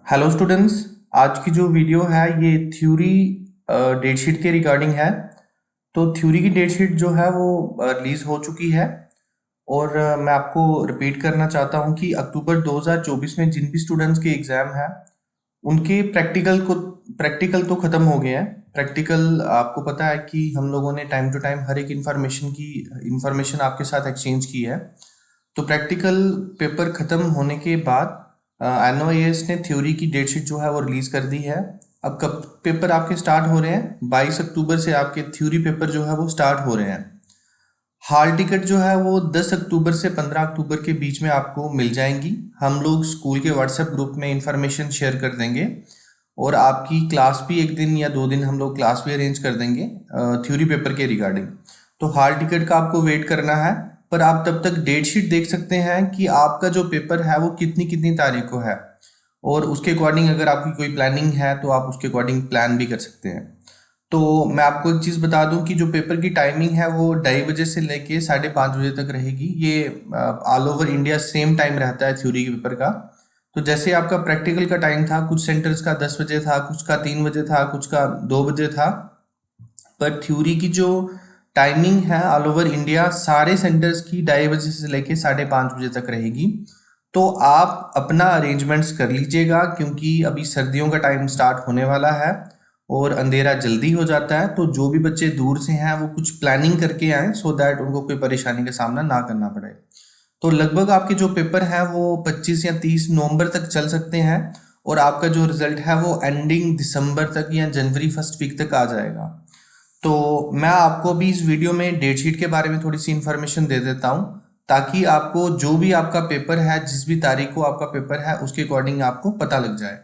Hello students. आज की जो वीडियो है ये थ्योरी डेट शीट के रिगार्डिंग है। तो थ्योरी की डेट शीट जो है वो रिलीज हो चुकी है। और मैं आपको रिपीट करना चाहता हूँ कि अक्टूबर 2024 में जिन भी स्टूडेंट्स के एग्जाम है उनके प्रैक्टिकल तो ख़त्म हो गए हैं। प्रैक्टिकल आपको पता है कि हम लोगों ने टाइम टू टाइम हर एक इंफॉर्मेशन आपके साथ एक्सचेंज की है। तो प्रैक्टिकल पेपर ख़त्म होने के बाद एनओएएस ने थ्योरी की डेट शीट जो है वो रिलीज़ कर दी है। अब कब पेपर आपके स्टार्ट हो रहे हैं? 22 अक्टूबर से आपके थ्योरी पेपर जो है वो स्टार्ट हो रहे हैं। हॉल टिकट जो है वो 10 अक्टूबर से 15 अक्टूबर के बीच में आपको मिल जाएंगी। हम लोग स्कूल के व्हाट्सएप ग्रुप में इंफॉर्मेशन शेयर कर देंगे और आपकी क्लास भी एक दिन या 2 दिन हम लोग क्लास भी अरेंज कर देंगे थ्योरी पेपर के रिगार्डिंग। तो हॉल टिकट का आपको वेट करना है, पर आप तब तक डेट शीट देख सकते हैं कि आपका जो पेपर है वो कितनी कितनी तारीख को है, और उसके अकॉर्डिंग अगर आपकी कोई प्लानिंग है तो आप उसके अकॉर्डिंग प्लान भी कर सकते हैं। तो मैं आपको एक चीज़ बता दूं कि जो पेपर की टाइमिंग है वो 2:30 बजे से लेके 5:30 बजे तक रहेगी। ये all over India same time रहता है थ्योरी के पेपर का। तो जैसे आपका प्रैक्टिकल का टाइम था, कुछ सेंटर्स का 10 बजे था, कुछ का 3 बजे था, कुछ का 2 बजे था, पर थ्योरी की जो टाइमिंग है ऑल ओवर इंडिया सारे सेंटर्स की 2:30 बजे से लेके 5:30 बजे तक रहेगी। तो आप अपना अरेंजमेंट्स कर लीजिएगा, क्योंकि अभी सर्दियों का टाइम स्टार्ट होने वाला है और अंधेरा जल्दी हो जाता है। तो जो भी बच्चे दूर से हैं वो कुछ प्लानिंग करके आएँ, सो दैट उनको कोई परेशानी का सामना ना करना पड़े। तो लगभग आपके जो पेपर हैं वो 25 या 30 नवंबर तक चल सकते हैं, और आपका जो रिजल्ट है वो एंडिंग दिसंबर तक या जनवरी फर्स्ट वीक तक आ जाएगा। तो मैं आपको भी इस वीडियो में डेट शीट के बारे में थोड़ी सी इन्फॉर्मेशन दे देता हूँ, ताकि आपको जो भी आपका पेपर है, जिस भी तारीख को आपका पेपर है, उसके अकॉर्डिंग आपको पता लग जाए।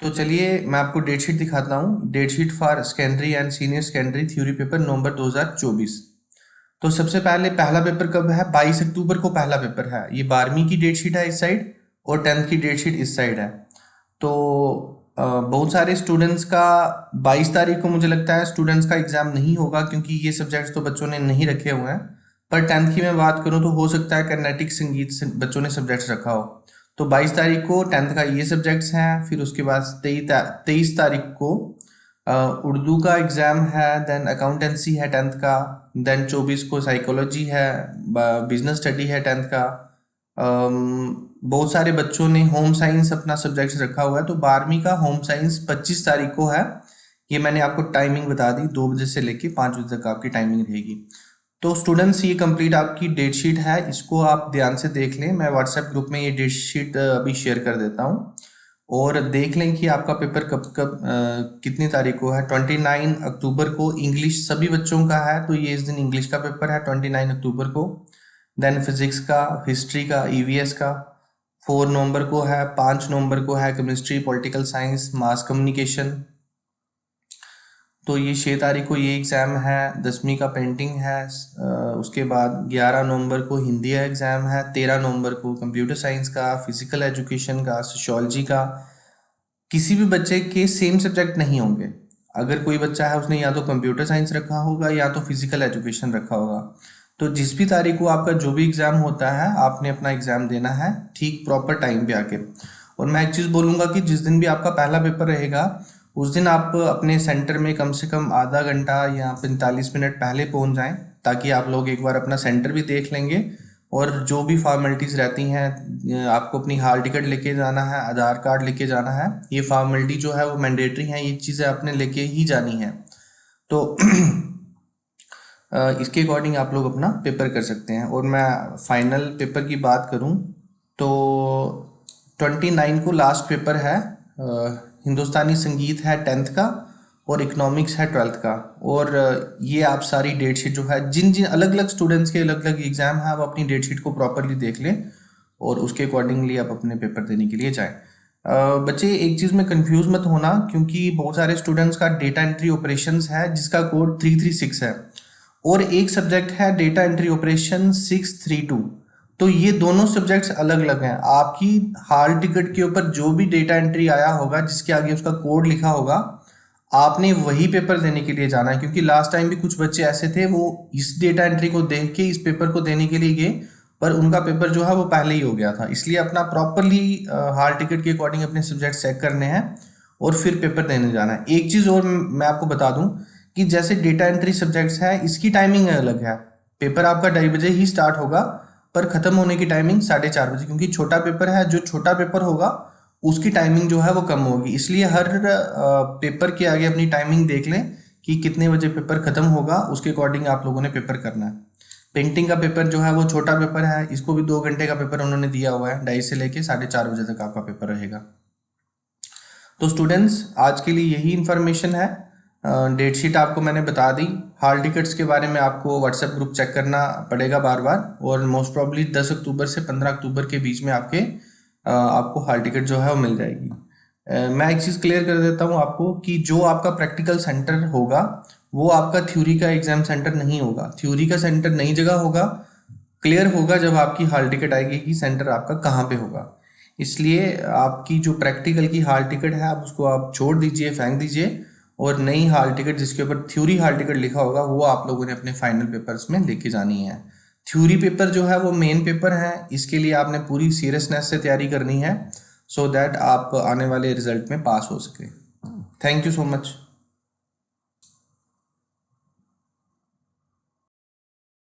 तो चलिए मैं आपको डेट शीट दिखाता हूँ। Date sheet for secondary and senior secondary theory paper November 2024। तो सबसे पहले पहला पेपर कब है? 22 अक्टूबर को पहला पेपर है। ये 12वीं की डेट शीट है इस साइड, और 10th की डेट शीट इस साइड है। तो बहुत सारे स्टूडेंट्स का 22 तारीख को मुझे लगता है स्टूडेंट्स का एग्जाम नहीं होगा, क्योंकि ये सब्जेक्ट्स तो बच्चों ने नहीं रखे हुए हैं। पर 10th की मैं बात करूं तो हो सकता है कर्नाटिक संगीत से बच्चों ने सब्जेक्ट्स रखा हो। तो 22 तारीख को 10th का ये सब्जेक्ट्स हैं। फिर उसके बाद 23 तारीख को उर्दू का एग्ज़ाम है, देन अकाउंटेंसी है 10th का, देन 24 को साइकोलॉजी है, बिजनेस स्टडी है 10th का। बहुत सारे बच्चों ने होम साइंस अपना सब्जेक्ट रखा हुआ है। तो 12वीं का होम साइंस 25 तारीख को है। ये मैंने आपको टाइमिंग बता दी, 2 बजे से लेके 5 बजे तक आपकी टाइमिंग रहेगी। तो स्टूडेंट्स ये कंप्लीट आपकी डेट शीट है, इसको आप ध्यान से देख लें। मैं व्हाट्सएप ग्रुप में ये डेट शीट अभी शेयर कर देता हूँ, और देख लें कि आपका पेपर कब कब कितनी तारीख को है। 29 अक्टूबर को इंग्लिश सभी बच्चों का है, तो ये इस दिन इंग्लिश का पेपर है 29 अक्टूबर को। देन फिजिक्स का, हिस्ट्री का, ईवीएस का 4 नवंबर को है। 5 नवंबर को है chemistry, political science, mass communication. तो ये 6 तारीख को ये एग्ज़ाम है। 10वीं का पेंटिंग है। उसके बाद 11 नवंबर को हिंदी का एग्ज़ाम है। 13 नवंबर को कंप्यूटर साइंस का, फिजिकल एजुकेशन का, सोशियोलॉजी का। किसी भी बच्चे के सेम सब्जेक्ट नहीं होंगे। अगर कोई बच्चा है उसने या तो कंप्यूटर साइंस रखा होगा या तो फिजिकल एजुकेशन रखा होगा। तो जिस भी तारीख को आपका जो भी एग्ज़ाम होता है, आपने अपना एग्ज़ाम देना है ठीक प्रॉपर टाइम पे आके। और मैं एक चीज़ बोलूँगा कि जिस दिन भी आपका पहला पेपर रहेगा उस दिन आप अपने सेंटर में कम से कम आधा घंटा या 45 मिनट पहले पहुँच जाएँ, ताकि आप लोग एक बार अपना सेंटर भी देख लेंगे। और जो भी फॉर्मेलिटीज़ रहती हैं, आपको अपनी हॉल टिकट लेके जाना है, आधार कार्ड लेके जाना है। ये फॉर्मेलिटी जो है वो मैंडेटरी है, ये चीज़ें आपने लेके ही जानी है। तो इसके अकॉर्डिंग आप लोग अपना पेपर कर सकते हैं। और मैं फाइनल पेपर की बात करूं तो 29 को लास्ट पेपर है। हिंदुस्तानी संगीत है 10th का, और इकोनॉमिक्स है 12th का। और ये आप सारी डेट शीट जो है, जिन जिन अलग अलग स्टूडेंट्स के अलग अलग एग्जाम है, आप अपनी डेट शीट को प्रॉपरली देख लें और उसके अकॉर्डिंगली आप अपने पेपर देने के लिए जाएं। बच्चे एक चीज़ में कंफ्यूज मत होना, क्योंकि बहुत सारे स्टूडेंट्स का डेटा एंट्री ऑपरेशंस है जिसका कोड 336 है, और एक सब्जेक्ट है डेटा एंट्री ऑपरेशन 632। तो ये दोनों सब्जेक्ट्स अलग अलग हैं। आपकी हॉल टिकट के ऊपर जो भी डेटा एंट्री आया होगा, जिसके आगे उसका कोड लिखा होगा, आपने वही पेपर देने के लिए जाना है। क्योंकि लास्ट टाइम भी कुछ बच्चे ऐसे थे, वो इस डेटा एंट्री को देख के इस पेपर को देने के लिए गए पर उनका पेपर जो है वो पहले ही हो गया था, इसलिए अपना प्रॉपरली हाल टिकट के अकॉर्डिंग अपने सब्जेक्ट चेक करने हैं और फिर पेपर देने जाना है। एक चीज़ और मैं आपको बता दूं कि जैसे डेटा एंट्री सब्जेक्ट्स है, इसकी टाइमिंग अलग है। पेपर आपका 2:30 बजे ही स्टार्ट होगा, पर खत्म होने की टाइमिंग 4:30 बजे, क्योंकि छोटा पेपर है। जो छोटा पेपर होगा उसकी टाइमिंग जो है वो कम होगी, इसलिए हर पेपर के आगे अपनी टाइमिंग देख लें कि कितने बजे पेपर खत्म होगा, उसके अकॉर्डिंग आप लोगों ने पेपर करना है। पेंटिंग का पेपर जो है वो छोटा पेपर है, इसको भी 2 घंटे का पेपर उन्होंने दिया हुआ है, 2:30 से लेके 4:30 बजे तक आपका पेपर रहेगा। तो स्टूडेंट्स, आज के लिए यही इन्फॉर्मेशन है। डेट शीट आपको मैंने बता दी। हॉल टिकट्स के बारे में आपको व्हाट्सएप ग्रुप चेक करना पड़ेगा बार बार, और मोस्ट प्रॉब्ली 10 अक्टूबर से 15 अक्टूबर के बीच में आपको हॉल टिकट जो है वो मिल जाएगी। मैं एक चीज़ क्लियर कर देता हूँ आपको कि जो आपका प्रैक्टिकल सेंटर होगा वो आपका थ्योरी का एग्जाम सेंटर नहीं होगा। थ्योरी का सेंटर नई जगह होगा, क्लियर होगा जब आपकी हॉल टिकट आएगी कि सेंटर आपका कहाँ पे होगा। इसलिए आपकी जो प्रैक्टिकल की हॉल टिकट है आप उसको आप छोड़ दीजिए, फेंक दीजिए, और नई हॉल टिकट जिसके ऊपर थ्योरी हॉल टिकट लिखा होगा वो आप लोगों ने अपने फाइनल पेपर्स में लेके जानी है। थ्योरी पेपर जो है वो मेन पेपर है, इसके लिए आपने पूरी सीरियसनेस से तैयारी करनी है, सो दैट आप आने वाले रिजल्ट में पास हो सके। Thank you so much.